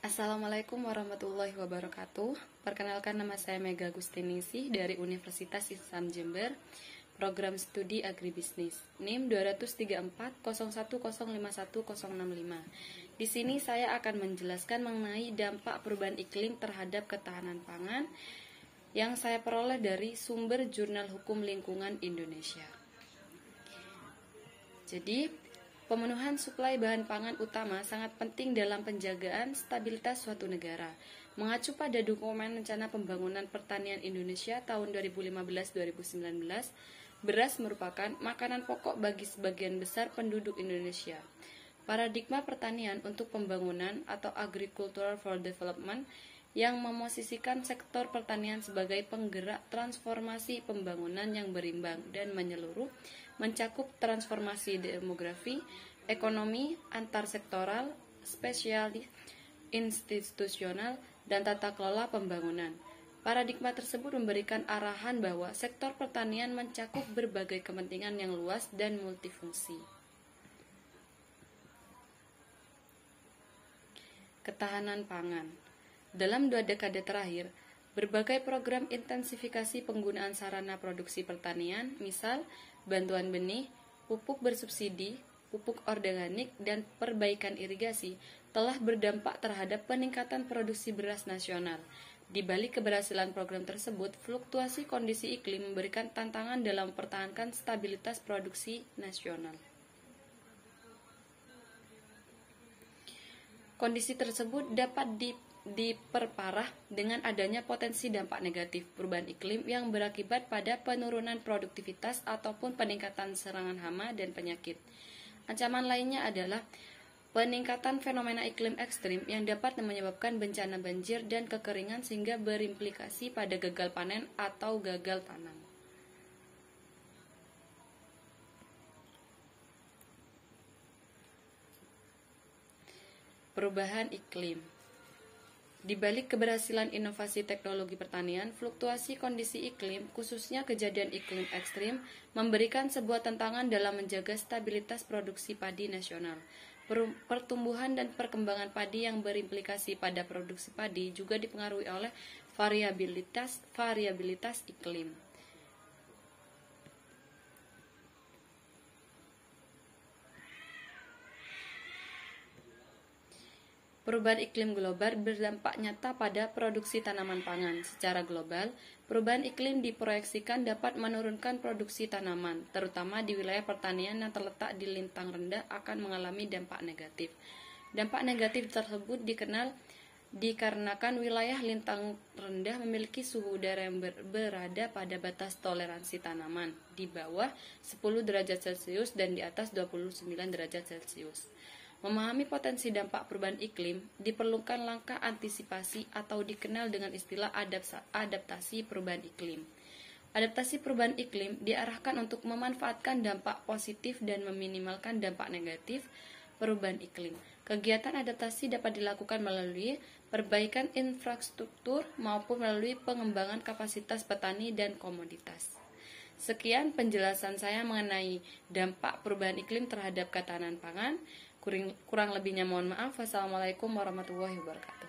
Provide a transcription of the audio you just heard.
Assalamualaikum warahmatullahi wabarakatuh. Perkenalkan, nama saya Mega Gustiningsih dari Universitas Islam Jember, Program Studi Agribisnis, NIM 23401051065. Di sini saya akan menjelaskan mengenai dampak perubahan iklim terhadap ketahanan pangan yang saya peroleh dari sumber Jurnal Hukum Lingkungan Indonesia. Jadi, pemenuhan suplai bahan pangan utama sangat penting dalam penjagaan stabilitas suatu negara. Mengacu pada dokumen rencana pembangunan pertanian Indonesia tahun 2015-2019, beras merupakan makanan pokok bagi sebagian besar penduduk Indonesia. Paradigma pertanian untuk pembangunan atau Agriculture for Development yang memosisikan sektor pertanian sebagai penggerak transformasi pembangunan yang berimbang dan menyeluruh, mencakup transformasi demografi, ekonomi, antarsektoral, spesial, institusional, dan tata kelola pembangunan. Paradigma tersebut memberikan arahan bahwa sektor pertanian mencakup berbagai kepentingan yang luas dan multifungsi. Ketahanan pangan. Dalam 2 dekade terakhir, berbagai program intensifikasi penggunaan sarana produksi pertanian, misal bantuan benih, pupuk bersubsidi, pupuk organik, dan perbaikan irigasi, telah berdampak terhadap peningkatan produksi beras nasional. Di balik keberhasilan program tersebut, fluktuasi kondisi iklim memberikan tantangan dalam mempertahankan stabilitas produksi nasional. Kondisi tersebut dapat diperparah dengan adanya potensi dampak negatif perubahan iklim yang berakibat pada penurunan produktivitas ataupun peningkatan serangan hama dan penyakit. Ancaman lainnya adalah peningkatan fenomena iklim ekstrim yang dapat menyebabkan bencana banjir dan kekeringan sehingga berimplikasi pada gagal panen atau gagal tanam. Perubahan iklim. Di balik keberhasilan inovasi teknologi pertanian, fluktuasi kondisi iklim, khususnya kejadian iklim ekstrim, memberikan sebuah tantangan dalam menjaga stabilitas produksi padi nasional. Pertumbuhan dan perkembangan padi yang berimplikasi pada produksi padi juga dipengaruhi oleh variabilitas iklim. Perubahan iklim global berdampak nyata pada produksi tanaman pangan. Secara global, perubahan iklim diproyeksikan dapat menurunkan produksi tanaman, terutama di wilayah pertanian yang terletak di lintang rendah akan mengalami dampak negatif. Dampak negatif tersebut dikarenakan wilayah lintang rendah memiliki suhu udara yang berada pada batas toleransi tanaman, di bawah 10 derajat Celcius dan di atas 29 derajat Celcius. Memahami potensi dampak perubahan iklim, diperlukan langkah antisipasi atau dikenal dengan istilah adaptasi perubahan iklim. Adaptasi perubahan iklim diarahkan untuk memanfaatkan dampak positif dan meminimalkan dampak negatif perubahan iklim. Kegiatan adaptasi dapat dilakukan melalui perbaikan infrastruktur maupun melalui pengembangan kapasitas petani dan komoditas. Sekian penjelasan saya mengenai dampak perubahan iklim terhadap ketahanan pangan. Kurang lebihnya mohon maaf. Wassalamualaikum warahmatullahi wabarakatuh.